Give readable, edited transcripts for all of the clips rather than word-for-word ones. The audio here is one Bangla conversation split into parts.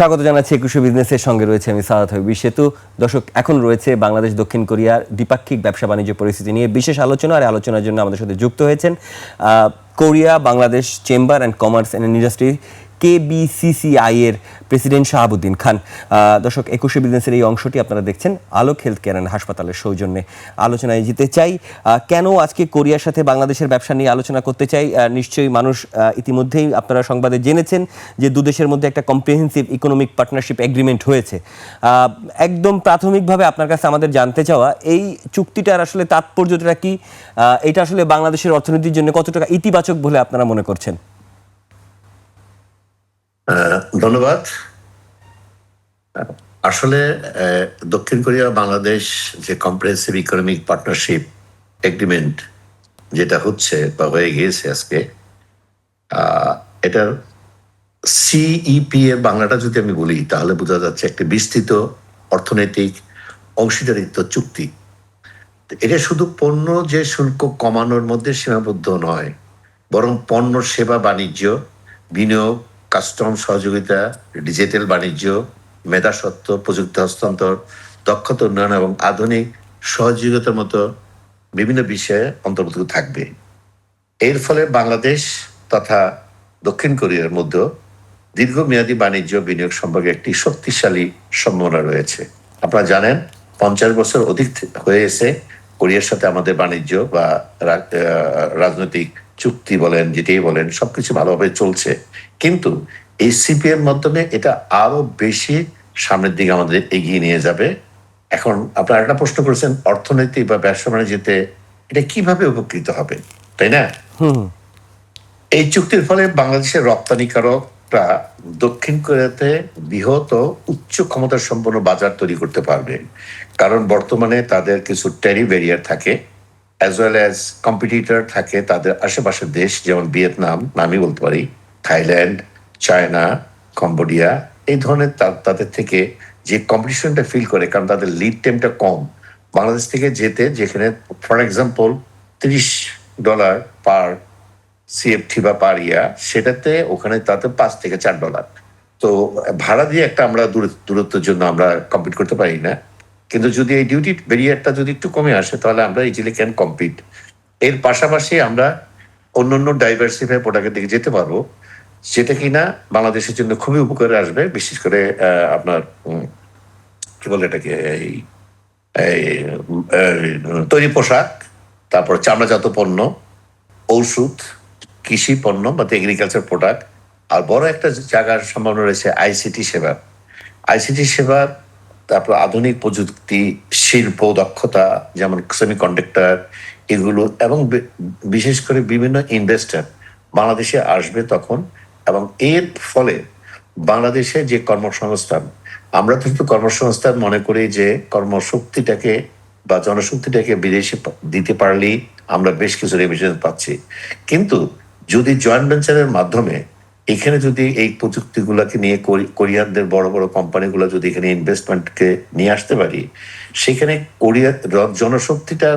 স্বাগত জানাচ্ছি একুশে বিজনেসের সঙ্গে রয়েছে আমি সাদাত হাবিব সেতু। দর্শক, এখন রয়েছে বাংলাদেশ দক্ষিণ কোরিয়ার দ্বিপাক্ষিক ব্যবসা বাণিজ্য পরিস্থিতি নিয়ে বিশেষ আলোচনা। আর আলোচনার জন্য আমাদের সাথে যুক্ত হয়েছেন Korea Bangladesh chamber and commerce and industry KBCCI এর প্রেসিডেন্ট শাহাবুদ্দিন খান। দর্শক, একুশে বিজনেসের এই অংশটি আপনারা দেখছেন আলোক হেলথ কেয়ার অ্যান্ড হাসপাতালের সৌজন্যে। আলোচনায় যেতে চাই, কেন আজকে কোরিয়ার সাথে বাংলাদেশের ব্যবসা নিয়ে আলোচনা করতে চাই। নিশ্চয়ই মানুষ ইতিমধ্যেই আপনারা সংবাদে জেনেছেন যে দুদেশের মধ্যে একটা কম্প্রিহেন্সিভ ইকোনমিক পার্টনারশিপ এগ্রিমেন্ট হয়েছে। একদম প্রাথমিকভাবে আপনার কাছে আমাদের জানতে চাওয়া, এই চুক্তিটার আসলে তাৎপর্যটা কি? এটা আসলে বাংলাদেশের অর্থনীতির জন্য কতটা ইতিবাচক বলে আপনারা মনে করছেন? ধন্যবাদ। আসলে দক্ষিণ কোরিয়া বাংলাদেশ যে কম্প্রিহেন্সিভ ইকোনমিক পার্টনারশিপ এগ্রিমেন্ট যেটা হচ্ছে বা হয়ে গিয়েছে আজকে, এটার সিইপি এর বাংলাটা যদি আমি বলি তাহলে বোঝা যাচ্ছে একটি বিস্তৃত অর্থনৈতিক অংশীদারিত্ব চুক্তি। এটা শুধু পণ্য যে শুল্ক কমানোর মধ্যে সীমাবদ্ধ নয়, বরং পণ্য সেবা বাণিজ্য, বিনিয়োগ, কাস্টম সহযোগিতা, ডিজিটাল বাণিজ্য, মেধাস্বত্ব, প্রযুক্তি হস্তান্তর, দক্ষতা উন্নয়ন এবং আধুনিক সহযোগিতার মতো বিভিন্ন বিষয়ে অন্তর্ভুক্ত থাকবে। এর ফলে বাংলাদেশ তথা দক্ষিণ কোরিয়ার মধ্যে দীর্ঘমেয়াদী বাণিজ্য বিনিয়োগ সম্পর্কে একটি শক্তিশালী সম্ভাবনা রয়েছে। আপনারা জানেন 50 বছর অধিক হয়ে এসে কোরিয়ার সাথে আমাদের বাণিজ্য বা রাজনৈতিক চুক্তি বলেন, যেটাই বলেন, সবকিছু ভালোভাবে চলছে। কিন্তু এই সিপিএর মাধ্যমে এটা আরো বেশি সামনের দিকে আমাদের এগিয়ে নিয়ে যাবে। এখন আপনারা একটা প্রশ্ন করেছেন, অর্থনৈতিক বা ব্যবসা বাণিজ্যতে এটা কিভাবে উপকৃত হবে, তাই না? এই চুক্তির ফলে বাংলাদেশের রপ্তানিকারকরা দক্ষিণ কোরিয়াতে বৃহৎ ও উচ্চ ক্ষমতা সম্পন্ন বাজার তৈরি করতে পারবে, কারণ বর্তমানে তাদের কিছু ট্যারিফ ব্যারিয়ার থাকে, অ্যাজ ওয়েল অ্যাজ কম্পিটিটর থাকে তাদের আশেপাশের দেশ, যেমন ভিয়েতনাম, আমি বলতে পারি থাইল্যান্ড, চায়না, কম্বোডিয়া, এই ধরনের তাদের থেকে যে কম্পিটিশনটা ফিল করে, কারণ তাদের লিড টাইমটা কম। বাংলাদেশ থেকে যেতে, যেখানে ফর এক্সাম্পল $30 পার সিএফটি বা পার ইয়ার, সেটাতে ওখানে তাতে $5 থেকে $4। তো ভাড়া দিয়ে একটা আমরা দূরত্বের জন্য আমরা কম্পিট করতে পারি না। কিন্তু যদি এই ডিউটি ব্যারিয়ারটা যদি একটু কমে আসে তাহলে আমরা ইজিলি ক্যান কম্পিট। এর পাশাপাশি আমরা অন্যান্য ডাইভার্সিফাই প্রোডাক্টের দিকে যেতে পারবো, যেটা কিনা বাংলাদেশের জন্য খুবই উপকারে আসবে। বিশেষ করে আপনার কি বলে এটাকে, এই তৈরি পোশাক, তারপর চামড়াজাত পণ্য, ঔষধ, কৃষি পণ্য বা এগ্রিকালচার প্রোডাক্ট। আর বড় একটা জায়গার সম্ভাবনা রয়েছে আইসিটি সেবা, তারপর আধুনিক প্রযুক্তি, শিল্প দক্ষতা, যেমন সেমিকন্ডাক্টর, এগুলো, এবং বিশেষ করে বিভিন্ন ইনভেস্টর বাংলাদেশে আসবে তখন। এবং এর ফলে বাংলাদেশে যে কর্মসংস্থান, আমরা কিন্তু কর্মসংস্থান মনে করি যে কর্মশক্তিটাকে বা জনশক্তিটাকে বিদেশে দিতে পারলেই আমরা বেশ কিছু রেমিটেন্স পাচ্ছি। কিন্তু যদি জয়েন্ট ভেঞ্চারের মাধ্যমে এখানে যদি এই প্রযুক্তিগুলোকে নিয়ে কোরিয়ানদের বড় বড় কোম্পানিগুলো যদি এখানে ইনভেস্টমেন্টকে নিয়ে আসতে পারি, সেখানে কোরিয়ার জনশক্তিটা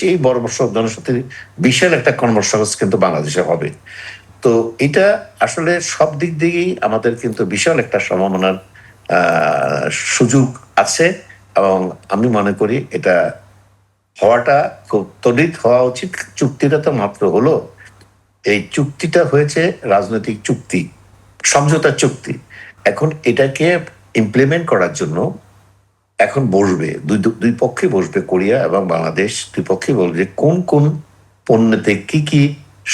এই বড় জনশক্তির বিশাল একটা কর্মসংস্থান কিন্তু বাংলাদেশে হবে। তো এটা আসলে সব দিক দিয়েই আমাদের কিন্তু বিশাল একটা সম্ভাবনার সুযোগ আছে, এবং আমি মনে করি এটা হওয়াটা খুব তড়িৎ হওয়া উচিত। চুক্তিটা তো মাত্র হলো, এই চুক্তিটা হয়েছে রাজনৈতিক চুক্তি, সমঝোতার চুক্তি। এখন এটাকে ইমপ্লিমেন্ট করার জন্য এখন বসবে দুই পক্ষে বসবে, কোরিয়া এবং বাংলাদেশ দুই পক্ষে বলবে কোন কোন পণ্যতে কি কি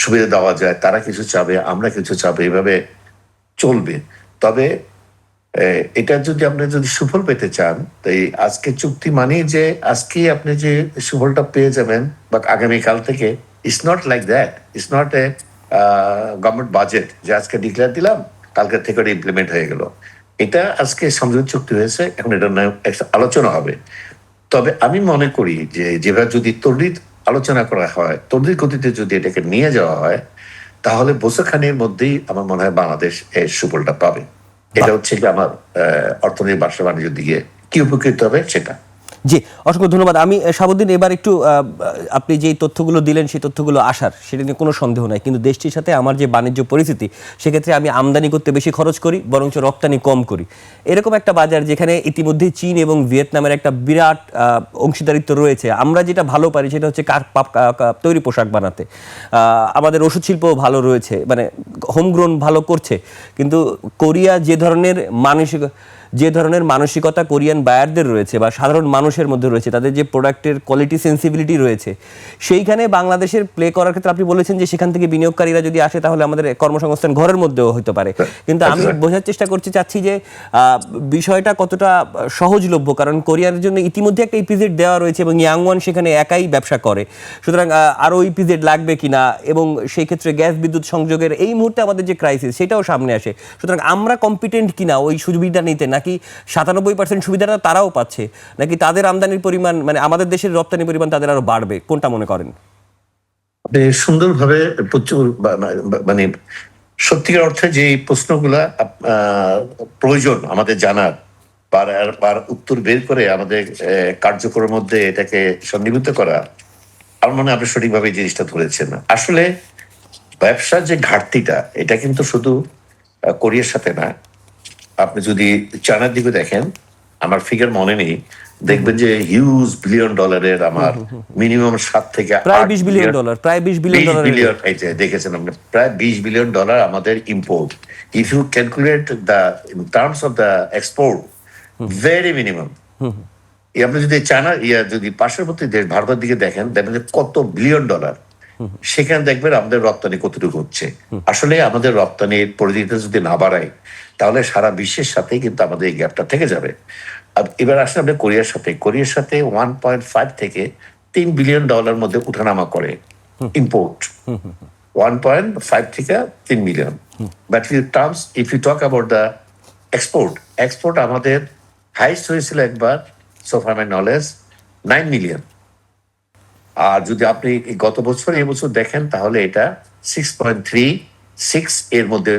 সুবিধা দেওয়া যায়। তারা কিছু চাবে, আমরা কিছু চাবে, এভাবে চলবে। তবে এটা যদি আপনি যদি সুফল পেতে চান, তাই আজকে চুক্তি মানে যে আজকে আপনি যে সুফলটা পেয়ে যাবেন বা আগামীকাল থেকে, it's not like that. It's not a government budget যে আজকে ডিক্লেয়ার দিলাম, কালকে থেকে ওটা ইমপ্লিমেন্ট হয়ে গেল। এটা আজকে সমঝোতা চুক্তি হয়েছে, এখন এটা আলোচনা হবে। তবে আমি মনে করি যে যেভাবে যদি তড়িৎ আলোচনা করা হয়, তড়িৎ গতিতে যদি এটাকে নিয়ে যাওয়া হয়, তাহলে বছরখানির মধ্যেই আমার মনে হয় বাংলাদেশ এর সুফলটা পাবে। এটা হচ্ছে কি আমার অর্থনৈতিক ব্যবসা বাণিজ্যের দিকে কি উপকৃত হবে সেটা। জি, অসংখ্য ধন্যবাদ। আমি শাহাবুদ্দিন, এবার একটু আপনি যেই তথ্যগুলো দিলেন সেই তথ্যগুলো আসার, সেটা নিয়ে কোনো সন্দেহ নাই, কিন্তু দেশটির সাথে আমার যে বাণিজ্য পরিস্থিতি, সেক্ষেত্রে আমি আমদানি করতে বেশি খরচ করি, বরঞ্চ রপ্তানি কম করি। এরকম একটা বাজার যেখানে ইতিমধ্যে চীন এবং ভিয়েতনামের একটা বিরাট অংশীদারিত্ব রয়েছে। আমরা যেটা ভালো পারি সেটা হচ্ছে তৈরি পোশাক বানাতে। আমাদের ওষুধ শিল্পও ভালো রয়েছে, মানে হোমগ্রোন ভালো করছে, কিন্তু কোরিয়া যে ধরনের মানসিকতা কোরিয়ান বায়ারদের রয়েছে বা সাধারণ মানুষের মধ্যে রয়েছে, তাদের যে প্রোডাক্টের কোয়ালিটি সেন্সিবিলিটি রয়েছে, সেইখানে বাংলাদেশের প্লে করার ক্ষেত্রে আপনি বলেছেন যে সেখান থেকে বিনিয়োগকারীরা যদি আসে তাহলে আমাদের কর্মসংস্থান ঘরের মধ্যেও হতে পারে। কিন্তু আমি বোঝার চেষ্টা চাচ্ছি যে বিষয়টা কতটা সহজলভ্য, কারণ কোরিয়ার জন্য ইতিমধ্যে একটা ইপিজেড দেওয়া রয়েছে এবং ইয়াংওয়ান সেখানে একাই ব্যবসা করে। সুতরাং আরও ইপিজেড লাগবে কিনা, এবং সেই ক্ষেত্রে গ্যাস বিদ্যুৎ সংযোগের এই মুহূর্তে আমাদের যে ক্রাইসিস সেটাও সামনে আসে। সুতরাং আমরা কম্পিটেন্ট কিনা ওই সুবিধা নিতে, নাকি 97% সুবিধাটা তারাও পাচ্ছে, নাকি তাদের আমদানির পরিমাণ, মানে আমাদের দেশের রপ্তানি পরিমাণ তাদের আরো বাড়বে, কোনটা মনে করেন? আপনি সুন্দরভাবে প্রচুর মানে সত্যিকার অর্থে যে প্রশ্নগুলা প্রয়োজন আমাদের জানার, বার উত্তর বের করে আমাদের কার্যক্রমের মধ্যে এটাকে সন্নিবেশিত করা, আমার মনে হয় আপনি সঠিকভাবে এই জিনিসটা ধরেছেন। আসলে ব্যবসার যে ঘাটতিটা, এটা কিন্তু শুধু কোরিয়ার সাথে না। আপনি যদি চায়নার দিকে দেখেন, আমার ফিগার মনে নেই, দেখবেন যে হিউজ বিলিয়ন ডলারের আমার মিনিমাম 7 থেকে প্রায় 20 বিলিয়ন ডলার, প্রায় 20 বিলিয়ন ডলার বিলিয়ন, এই যে দেখেছেন আপনি, প্রায় 20 বিলিয়ন ডলার আমাদের import. If you calculate the in terms of the export, very minimum. আপনি যদি চায়না যদি পার্শ্ববর্তী দেশ ভারতের দিকে দেখেন, দেখবেন যে কত বিলিয়ন ডলার, সেখানে দেখবেন আমাদের রপ্তানি কতটুকু হচ্ছে। আসলে আমাদের রপ্তানির পরিধিটা যদি না বাড়ায়, তাহলে সারা বিশ্বের সাথে কিন্তু আমাদের এই গ্যাপটা থেকে যাবে। এবার আসলে আমরা কোরিয়ার সাথে 1.5 থেকে 3 বিলিয়ন ডলার মধ্যে উঠানামা করে ইম্পোর্ট, 1.5 থেকে 3 million. But if you talk about the export আমাদের হাইস্ট হয়েছিল একবার, so far my knowledge, 9 million. আর যদি আপনি গত বছর এবছর দেখেন, তাহলে এটা 6.36 এর মধ্যে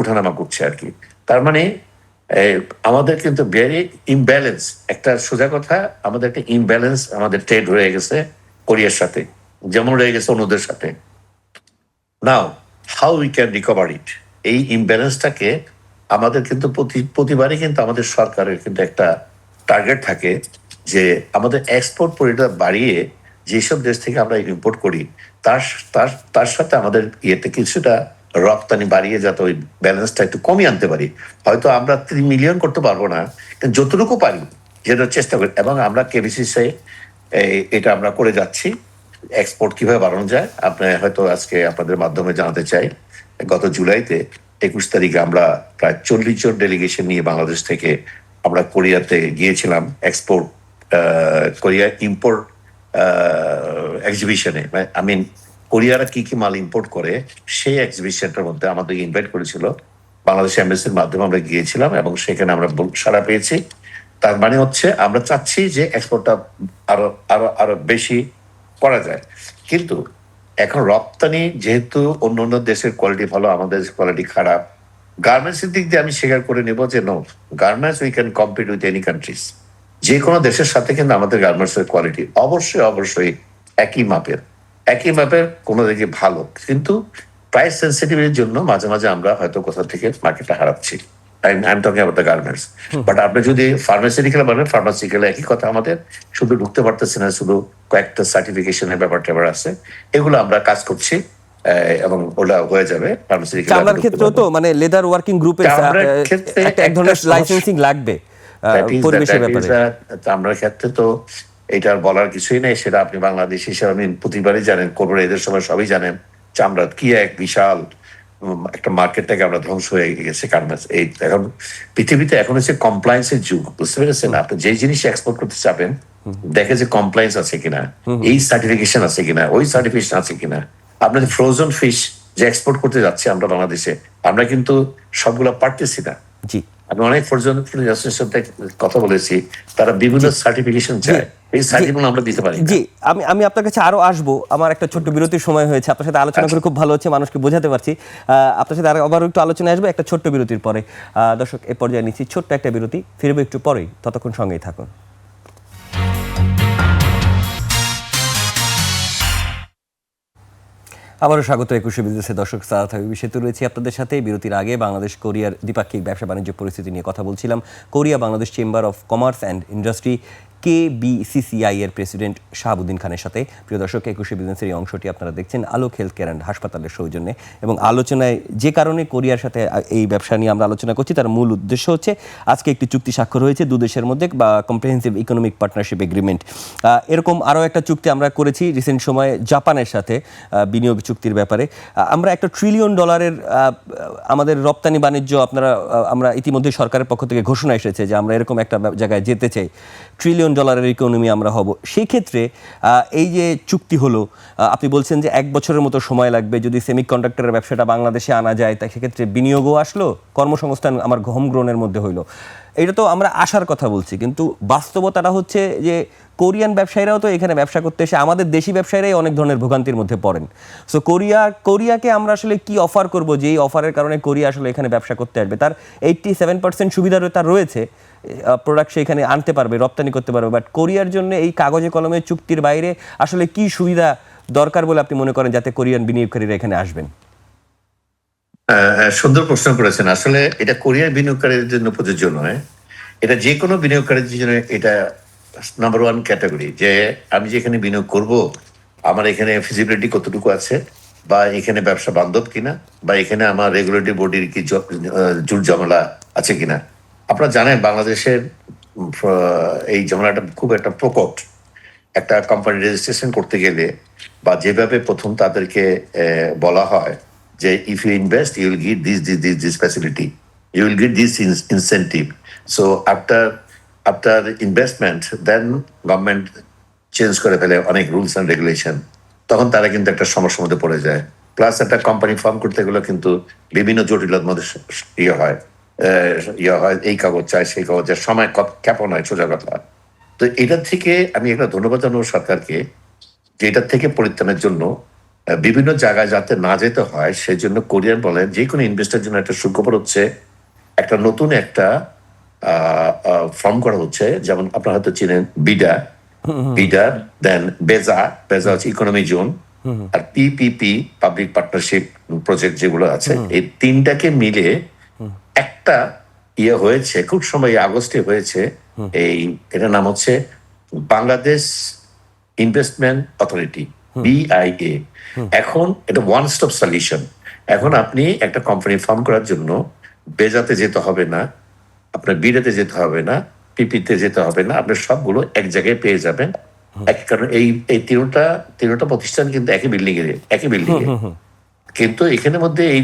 উঠানামা করছে আর কি। তার মানে আমাদের কিন্তু ভেরি ইমব্যালেন্স, একটা সোজা কথা, আমাদের একটা ইমব্যালেন্স আমাদের ট্রেড হয়ে গেছে কোরিয়ার সাথে, যেমন রয়ে গেছে অন্যদের সাথে। নাও হাউ উই ক্যান রিকভার ইট, এই ইমব্যালেন্সটাকে আমাদের কিন্তু প্রতিবারই কিন্তু আমাদের সরকারের কিন্তু একটা টার্গেট থাকে যে আমাদের এক্সপোর্ট পরিমাণ বাড়িয়ে যেসব দেশ থেকে আমরা ইম্পোর্ট করি, তার সাথে আমাদের ইয়েতে কিছুটা রপ্তানি বাড়িয়ে যাতে ওই ব্যালেন্সটা একটু কমিয়ে আনতে পারি। হয়তো আমরা 3 মিলিয়ন করতে পারবো না, কিন্তু যতটুকু পারি যেটা চেষ্টা করি। এবং আমরা কেবিসিসে এটা আমরা করে যাচ্ছি, এক্সপোর্ট কিভাবে বাড়ানো যায়। আপনি হয়তো আজকে আপনাদের মাধ্যমে জানাতে চাই, গত জুলাইতে 21 তারিখে আমরা প্রায় 40 জন ডেলিগেশন নিয়ে বাংলাদেশ থেকে আমরা কোরিয়াতে গিয়েছিলাম এক্সপোর্ট কোরিয়া ইম্পোর্ট এক্সিবিশনে। আই মিন কোরিয়ারা কি কি মাল ইম্পোর্ট করে সেই এক্সিবিশনটার মধ্যে আমাদের ইনভাইট করেছিল বাংলাদেশ এমবাসির মাধ্যমে, আমরা গিয়েছিলাম এবং সেখানে আমরা সাড়া পেয়েছি। তার মানে হচ্ছে আমরা চাচ্ছি যে এক্সপোর্টটা আরো আরো আরো বেশি করা যায়। কিন্তু এখন রপ্তানি যেহেতু অন্য অন্য দেশের কোয়ালিটি ভালো, আমাদের কোয়ালিটি খারাপ, গার্মেন্টসের দিক দিয়ে আমি স্বীকার করে নেব যে no, garments we can compete with any countries. যে কোনো দেশের সাথে কিন্তু আমাদের গার্মেন্টসের কোয়ালিটি অবশ্যই একই মাপের কোনো দিকে ভালো, কিন্তু প্রাইস সেন্সিটিভিটির জন্য মাঝে মাঝে আমরা হয়তো কোথা থেকে মার্কেটটা হারাচ্ছি। I'm talking about the garments. But আপনি যদি ফার্মাসিউটিক্যাল বলেন, ফার্মাসিউটিক্যাল একই কথা, আমাদের শুধু ঢুকতে পারতেছি না, শুধু কয়েকটা সার্টিফিকেশনের ব্যাপার আছে, এগুলো আমরা কাজ করছি এবং ওটা হয়ে যাবে। ফার্মাসিউটিক্যাল চামড়ার ক্ষেত্রেও তো মানে লেদার ওয়ার্কিং গ্রুপের এক ধরনের লাইসেন্সিং লাগবে পরিবেশের ব্যাপারে। চামড়ার ক্ষেত্রে তো এটার বলার কিছুই নেই, সেটা আপনি বাংলাদেশ হিসেবে আমি প্রতিবারই জানেন, করবো এদের সময় সবই জানেন, চামড়া কি এক বিশাল একটা মার্কেটটাকে আমরা ধ্বংস হয়ে গেছে গার্মেন্টস। এই এখন পৃথিবীতে এখন হচ্ছে কমপ্লায়েন্সের যুগ, বুঝতে পেরেছেন? আপনি যে জিনিস এক্সপোর্ট করতে চাবেন, দেখে যে কমপ্লায়েন্স আছে কিনা, এই সার্টিফিকেশন আছে কিনা, ওই সার্টিফিকেশন আছে কিনা। আপনাদের ফ্রোজেন ফিশ যে এক্সপোর্ট করতে যাচ্ছে আমরা বাংলাদেশে, আমরা কিন্তু সবগুলো পারতেছি না। জি, আমি অনেক ফ্রোজেন ফিশ অ্যাসোসিয়েশনের সাথে কথা বলেছি, তারা বিভিন্ন সার্টিফিকেশন চায়, এই সার্টিফিকেট আমরা দিতে পারি। জি, আমি আপনার কাছে আরো আসবো। আমার একটা ছোট্ট বিরতির সময় হয়েছে, আপনার সাথে আলোচনা করে খুব ভালো হচ্ছে, মানুষকে বোঝাতে পারছি। আপনার সাথে আবার একটু আলোচনা আসবে একটা ছোট্ট বিরতির পরে। দর্শক, এ পর্যায়ে নিচ্ছি ছোট্ট একটা বিরতি, ফিরবো একটু পরেই, ততক্ষণ সঙ্গেই থাকুন। আবারও স্বাগত একুশে বিজনেসে দর্শক। সাদাত হাবিব সেতু রয়েছে আপনাদের সাথে। বিরতির আগে বাংলাদেশ কোরিয়ার দ্বিপাক্ষিক ব্যবসা বাণিজ্য পরিস্থিতি নিয়ে কথা বলছিলাম। Korea Bangladesh chamber of commerce and industry KBCCI এর প্রেসিডেন্ট শাহাবুদ্দিন খানের সাথে। প্রিয় দর্শক, একুশে বিজনেসের এই অংশটি আপনারা দেখছেন আলোক হেলথ কেয়ার অ্যান্ড হাসপাতালের সৌজন্যে। এবং আলোচনায় যে কারণে কোরিয়ার সাথে এই ব্যবসা নিয়ে আমরা আলোচনা করছি, তার মূল উদ্দেশ্য হচ্ছে আজকে একটি চুক্তি স্বাক্ষর হয়েছে দু দেশের মধ্যে, বা কম্প্রিহেন্সিভ ইকোনমিক পার্টনারশিপ এগ্রিমেন্ট। এরকম আরও একটা চুক্তি আমরা করেছি রিসেন্ট সময়ে জাপানের সাথে বিনিয়োগ চুক্তির ব্যাপারে। আমরা $1 ট্রিলিয়ন আমাদের রপ্তানি বাণিজ্য আমরা ইতিমধ্যে সরকারের পক্ষ থেকে ঘোষণা এসেছে যে আমরা এরকম একটা জায়গায় যেতে চাই, $1 ট্রিলিয়ন ইকোনমি আমরা হব। সেই ক্ষেত্রে এই যে চুক্তি হলো, আপনি বলছেন যে 1 বছরের মতো সময় লাগবে। যদি সেমিকন্ডাক্টরের ব্যবসাটা বাংলাদেশে আনা যায়, তা সেক্ষেত্রে বিনিয়োগও আসলো, কর্মসংস্থান আমার হোম গ্রোনের মধ্যে হইলো। এটা তো আমরা আশার কথা বলছি, কিন্তু বাস্তবতাটা হচ্ছে যে কোরিয়ান ব্যবসায়ীরাও তো এখানে ব্যবসা করতে এসে আমাদের দেশি ব্যবসায়ীরাই অনেক ধরনের ভোগান্তির মধ্যে পড়েন। সো কোরিয়াকে আমরা আসলে কি অফার করব, যে এই অফারের কারণে কোরিয়া আসলে এখানে ব্যবসা করতে আসবে? তার 87% সুবিধা তার রয়েছে, প্রোডাক্ট সে এখানে আনতে পারবে, রপ্তানি করতে পারবে। বাট কোরিয়ার জন্য এই কাগজে কলমে চুক্তির বাইরে আসলে কি সুবিধা দরকার বলে আপনি মনে করেন, যাতে কোরিয়ান বিনিয়োগকারীরা এখানে আসবেন? সুন্দর প্রশ্ন করেছেন। আসলে এটা কোরিয়ার বিনিয়োগকারীদের জন্য প্রযোজ্য নয়, এটা যে কোনো বিনিয়োগকারীদের জন্য এটা নাম্বার 1 ক্যাটাগরি, যে আমি যেখানে বিনিয়োগ করব আমার এখানে ফিজিবিলিটি কতটুকু আছে, বা এখানে ব্যবসা বান্ধব কিনা, বা এখানে আমার রেগুলেটরি বডির কি জুট ঝামেলা আছে কিনা। আপনারা জানেন বাংলাদেশের এই ঝামেলাটা খুব একটা প্রকট। একটা কোম্পানি রেজিস্ট্রেশন করতে গেলে বা যেভাবে প্রথম তাদেরকে বলা হয় যে if you invest you will get this facility, you will get this incentive. So after investment then government change করে ফেলে অনেক রুলস অ্যান্ড রেগুলেশন। তখন তারা কিন্তু একটা সমস্যার মধ্যে পড়ে যায়। প্লাস একটা কোম্পানি ফর্ম করতে গেলে কিন্তু বিভিন্ন জটিলতার মধ্যে ইয়ে হয়, এই কাগজ চাই, সেই কাগজ চাই, সময় ক্ষেপণ হয়, সোজা কথা। তো এটার থেকে আমি একটা ধন্যবাদ জানাবো সরকারকে, যে এটার থেকে পরিত্রাণের জন্য বিভিন্ন জায়গায় যাতে না যেতে হয় সেই জন্য কোরিয়ান বলেন যে কোনো ইনভেস্টের জন্য একটা সুখবর হচ্ছে একটা নতুন একটা ফর্ম করা হচ্ছে। যেমন আপনারা হয়তো চিনেন বিডা, দেন বেজা হচ্ছে ইকোনমি জোন, আর পিপিপি পাবলিক পার্টনারশিপ প্রজেক্ট যেগুলো আছে, এই তিনটাকে মিলে একটা ইয়ে হয়েছে খুব সময় আগস্টে হয়েছে। এটার নাম হচ্ছে বাংলাদেশ ইনভেস্টমেন্ট অথরিটি, BIA। এখন এটা ওয়ান স্টপ সলিউশন। এখন আপনি একটা কোম্পানি ফর্ম করার জন্য বেজাতে যেতে হবে না, আপনার বিডাতে যেতে হবে না, পিপিতে যেতে হবে না, আপনি সবগুলো এক জায়গায় পেয়ে যাবেন। কারণ এই তিনটা প্রতিষ্ঠান কিন্তু একই বিল্ডিং এ কিন্তু এখানের মধ্যে এই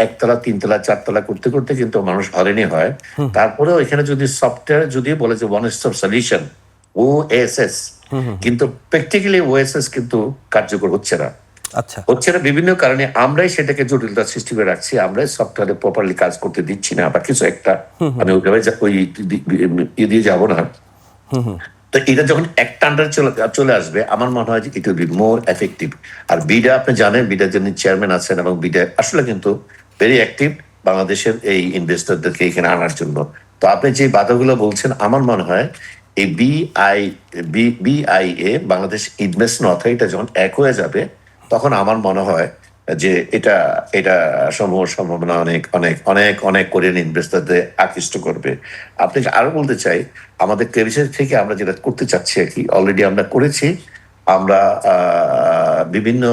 1 তলা 3 তলা 4 তলা করতে করতে কিন্তু মানুষ হয়রানি হয়। তারপরেও এখানে যদি সফটওয়্যার যদি বলে যে ওয়ান স্টপ সলিউশন, OSS, কিন্তু প্র্যাকটিক্যালি OSS কিন্তু কার্যকর হচ্ছে না। আচ্ছা, হচ্ছে না বিভিন্ন কারণে। আমরাই সেটাকে জটিলতা সৃষ্টি করে রাখছি, আমরাই সফটওয়্যারে প্রপারলি কাজ করতে দিচ্ছি না, বা কিছু একটা। আমি ওইভাবে ওই দিয়ে যাবো না। তো এটা যখন একটা আন্ডার চলে আসবে, আমার মনে হয় যে it will be more effective. আর বিডা, আপনি জানেন বিডার জন্য চেয়ারম্যান আছেন, এবং বিডা আসলে কিন্তু ভেরি অ্যাক্টিভ বাংলাদেশের এই ইনভেস্টরদেরকে এখানে আনার জন্য। তো আপনি যে বাধাগুলো বলছেন, আমার মনে হয় এই BIA বাংলাদেশ ইনভেস্টমেন্ট অথরিটি যখন এক হয়ে যাবে, তখন আমার মনে হয় যে এটা সম্ভাবনা অনেক অনেক অনেক অনেক কোরিয়ান ইনভেস্টরদের আকৃষ্ট করবে। আপনাকে আরো বলতে চাই, আমাদের কেবিসি থেকে আমরা যেটা করতে চাচ্ছি আর কি, অলরেডি আমরা করেছি। আমরা বিভিন্ন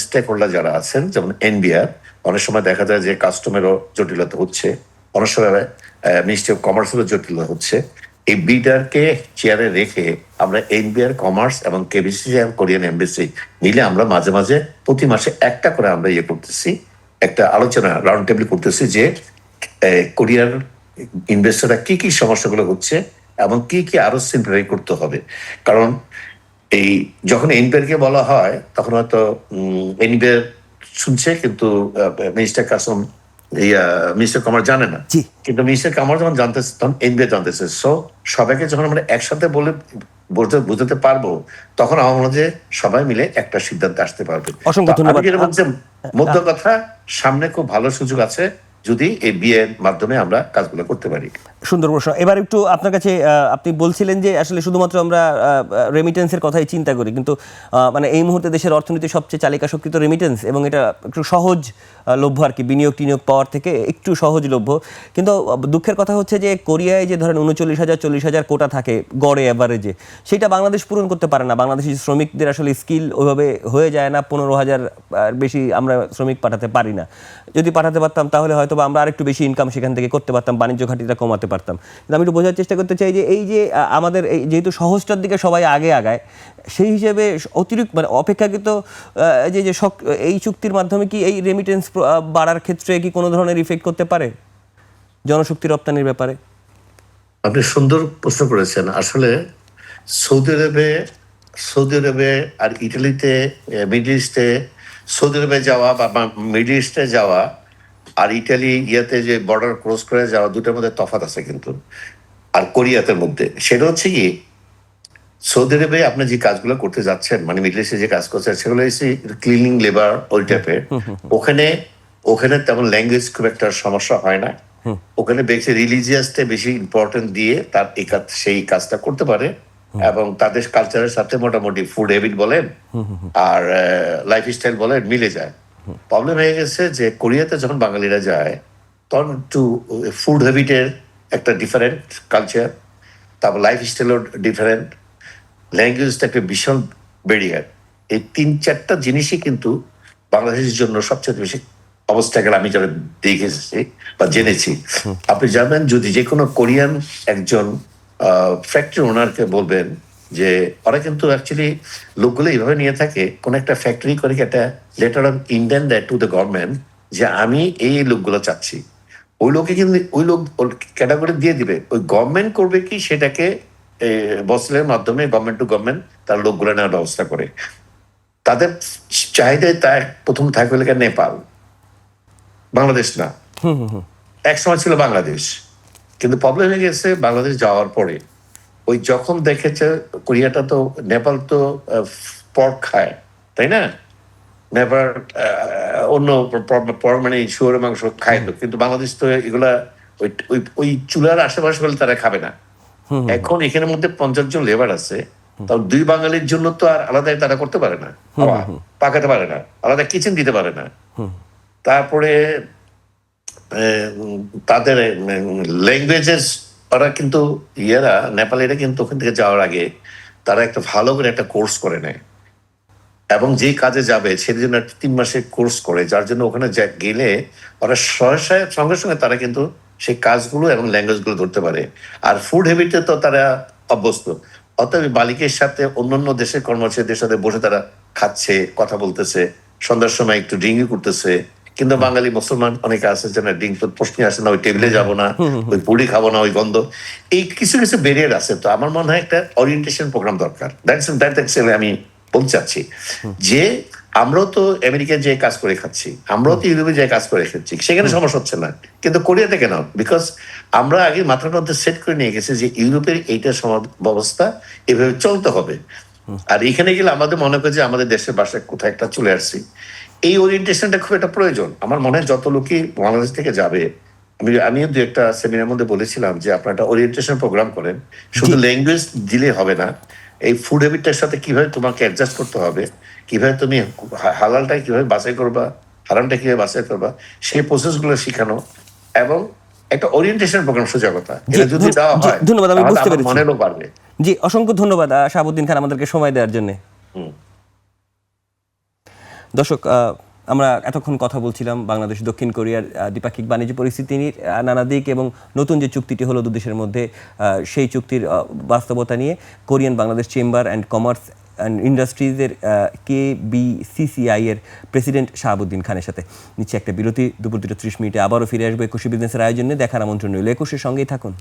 স্টেক হোল্ডার যারা আছেন, যেমন NBR, অনেক সময় দেখা যায় যে কাস্টমারও জটিলতা হচ্ছে, অনেক সময় মিনিস্ট্রি অফ কমার্সেরও জটিলতা হচ্ছে। এই বিডারকে চেয়ারে রেখে আমরা NBR কমার্স এবং KBCC কোরিয়ান এমবেসি মিলে আমরা মাঝে মাঝে প্রতি মাসে একটা করে আমরা করতেছি, একটা আলোচনা রাউন্ড টেবিল করতেছি যে কোরিয়ার ইনভেস্টররা কি কি সমস্যাগুলো হচ্ছে এবং কি কি আরো সিম্পলিফাই করতে হবে। কারণ এই যখন NBR কে বলা হয় তখন হয়তো NBR শুনছে, কিন্তু মিনিস্টার কাসম মিনিস্টার কমার জানে না। কিন্তু মিনিস্টার কামার যখন জানতেছে তখন NBR জানতেছে। সো সবাইকে যখন আমরা একসাথে বলে বুঝতে পারবো, তখন আমার মনে হয় যে সবাই মিলে একটা সিদ্ধান্তে আসতে পারবে। অসংখ্য ধন্যবাদ। মধ্য কথা, সামনে খুব ভালো সুযোগ আছে যদি এই বিয়ের মাধ্যমে আমরা কাজগুলো করতে পারি। সুন্দর প্রশ্ন। এবার একটু আপনার কাছে আপনি বলছিলেন যে আসলে শুধুমাত্র আমরা রেমিটেন্সের কথাই চিন্তা করি, কিন্তু মানে এই মুহূর্তে দেশের অর্থনীতির সবচেয়ে চালিকা শক্তি তো রেমিটেন্স, এবং এটা একটু সহজ লভ্য আর কি, বিনিয়োগ টিনিয়োগ পাওয়ার থেকে একটু সহজলভ্য। কিন্তু দুঃখের কথা হচ্ছে যে কোরিয়ায় যে ধরেন 39,000-40,000 কোটা থাকে গড়ে অ্যাভারেজে, সেটা বাংলাদেশ পূরণ করতে পারে না। বাংলাদেশি শ্রমিকদের আসলে স্কিল ওইভাবে হয়ে যায় না, 15,000 বেশি আমরা শ্রমিক পাঠাতে পারি না। যদি পাঠাতে পারতাম তাহলে হয়তো বা আমরা আরেকটু বেশি ইনকাম সেখান থেকে করতে পারতাম, বাণিজ্য ঘাটিটা কমাতে পারতাম। কিন্তু আমি একটু বোঝার চেষ্টা করতে চাই যে এই যে আমাদের এই যেহেতু সহজটার দিকে সবাই আগে আগায়, সেই হিসেবে অতিরিক্ত মানে অপেক্ষাকৃত যে যে এই চুক্তির মাধ্যমে কি এই রেমিটেন্স বাড়ার ক্ষেত্রে কি কোনো ধরনের ইফেক্ট করতে পারে জনশক্তি রপ্তানির ব্যাপারে? আপনি সুন্দর প্রশ্ন করেছেন। আসলে সৌদি আরবে আর ইটালিতে, মিডল ইস্টে, সৌদি আরবে যাওয়া বা মিডল ইস্টে যাওয়া আর ইটালি ইয়াতে যে বর্ডার ক্রস করে যাওয়া, দুটোর মধ্যে তফাৎ আছে কিন্তু। আর কোরিয়াতে মধ্যে সেটা হচ্ছে কি, সৌদি আরবে আপনি যে কাজগুলো করতে যাচ্ছেন, মানে মিডল ইস্টে যে কাজ করছেন, সেগুলো হচ্ছে ক্লিনিং লেবার ওই টাইপের। ওখানে তেমন ল্যাঙ্গুয়েজ খুব একটা সমস্যা হয় না। ওখানে বেশি রিলিজিয়াসটা বেশি ইম্পর্টেন্ট দিয়ে তার সেই কাজটা করতে পারে, এবং তাদের কালচারের সাথে মোটামুটি ফুড হ্যাবিট বলেন আর লাইফস্টাইল বলেন মিলে যায়। প্রবলেম হয়ে গেছে যে কোরিয়াতে যখন বাঙালিরা যায়, তখন একটু ফুড হ্যাবিটের একটা ডিফারেন্ট কালচার, তারপর লাইফস্টাইলও ডিফারেন্ট, ল্যাঙ্গুয়েজটা একটা ভীষণ ব্যারিয়ার। এই 3-4টা জিনিসই কিন্তু বাংলাদেশের জন্য সবচেয়ে বেশি অবস্থাকে আমি যারা দেখেছি বা জেনেছি। আপনি জানেন, যদি যে কোনো কোরিয়ান একজন ফ্যাক্টরি ওনারকে বলবেন যে ওরা কিন্তু অ্যাকচুয়ালি লোকগুলো এইভাবে নিয়ে থাকে, কোন একটা ফ্যাক্টরি করে একটা letter on Indian that to the government যে আমি এই লোকগুলো চাচ্ছি, ওই লোকে কিন্তু ওই লোক ক্যাটাগরি দিয়ে দিবে। ওই গভর্নমেন্ট করবে কি সেটাকে বসলের মাধ্যমে গভর্নমেন্ট টু গভর্নমেন্ট তার লোকগুলো নেওয়ার ব্যবস্থা করে। তাদের চাহিদায় তার প্রথম থাকবে লেখা নেপাল, বাংলাদেশ না। এক সময় ছিল বাংলাদেশ, কিন্তু প্রবলেম হয়ে গেছে বাংলাদেশ যাওয়ার পরে। ওই যখন দেখেছে কোরিয়াটা তো, নেপাল তো পর্ক খায়, তাই না? নেপাল অন্য মানে শুয়োরের মাংস খায় তো, কিন্তু বাংলাদেশ তো এগুলা ওই চুলার আশেপাশে হলে তারা খাবে না। এখন এখানের মধ্যে 50 জন লেবার আছে, তাও 2 বাঙালির জন্য তো আর আলাদা তারা করতে পারে না, পাকাতে পারে না, আলাদা কিচেন দিতে পারে না। তারপরে তাদের ল্যাঙ্গুয়েজেস, ওরা কিন্তু নেপালিরা কিন্তু ওখান থেকে যাওয়ার আগে তারা একটা ভালো করে একটা কোর্স করে নেয়, এবং যে কাজে যাবে সেটার জন্য 3 মাসের কোর্স করে, যার জন্য ওখানে গেলে ওরা সঙ্গে সঙ্গে তারা কিন্তু সেই কাজগুলো এবং ল্যাঙ্গুয়েজগুলো ধরতে পারে। আর ফুড হ্যাবিটে তো তারা অভ্যস্ত। অতএব মালিকের সাথে অন্যান্য দেশের কর্মচারীদের সাথে বসে তারা খাচ্ছে, কথা বলতেছে, সন্ধ্যার সময় একটু ড্রিঙ্কই করতেছে। কিন্তু বাঙালি মুসলমান অনেকে আছে যে না, ড্রিঙ্ক তো প্রশ্নই আসে না, ওই টেবিলে যাবো না, ওই পুরি খাবো না, ওই গন্ধ, এই কিছু কিছু ব্যারিয়ার আছে। তো আমার মনে হয় একটা ওরিয়েন্টেশন প্রোগ্রাম দরকার। আমি বলতে চাচ্ছি যে আমরাও তো আমেরিকায় যে কাজ করে খাচ্ছি, আমরাও তো ইউরোপে যে কাজ করে খাচ্ছি, সেখানে সমস্যা হচ্ছে না, কিন্তু কোরিয়াতে কেন? বিকজ আমরা আগে মাথার মধ্যে সেট করে নিয়ে গেছি যে ইউরোপের এইটা ব্যবস্থা এভাবে চলতে হবে। আর এখানে গেলে আমাদের মনে করে যে আমাদের দেশের বাসায় কোথায় একটা চলে আসছি। এই ওরিয়েন্টেশনটা খুব একটা প্রয়োজন। আমার মনে হয় যত লোকই বাংলাদেশ থেকে যাবে, আমিও 2-একটা সেমিনার মধ্যে বলেছিলাম যে আপনারা একটা ওরিয়েন্টেশন প্রোগ্রাম করেন, শুধু ল্যাঙ্গুয়েজ দিলে হবে না, এই ফুড হ্যাবিটটার সাথে কিভাবে তোমাকে অ্যাডজাস্ট করতে হবে, কিভাবে তুমি হালালটা কিভাবে বাছাই করবা, হারামটা কিভাবে বাছাই করবা, সেই প্রসেসগুলো শেখানো, এবং একটা ওরিয়েন্টেশন প্রোগ্রাম সজাগতা, এটা যদি দেওয়া হয় ধন্যবাদ, আমি বুঝতে পেরেছি, মনেরও পারবে। জি, অসংখ্য ধন্যবাদ শাহাবুদ্দিন খান আমাদেরকে সময় দেওয়ার জন্য। দর্শক, আমরা এতক্ষণ কথা বলছিলাম বাংলাদেশ দক্ষিণ কোরিয়ার দ্বিপাক্ষিক বাণিজ্য পরিস্থিতি নিয়ে, নানা দিক, এবং নতুন যে চুক্তিটি হলো দুদেশের মধ্যে সেই চুক্তির বাস্তবতা নিয়ে। Korean Bangladesh chamber and commerce and ইন্ডাস্ট্রিজের KBCCI এর প্রেসিডেন্ট শাহাবুদ্দিন খানের সাথে নিচ্ছে একটা বিরতি। দুপুর 2:30 আবারও ফিরে আসবো 21 বিজনেসের আয়োজনে। দেখার আমন্ত্রণ রইল। 21-এর সঙ্গেই থাকুন।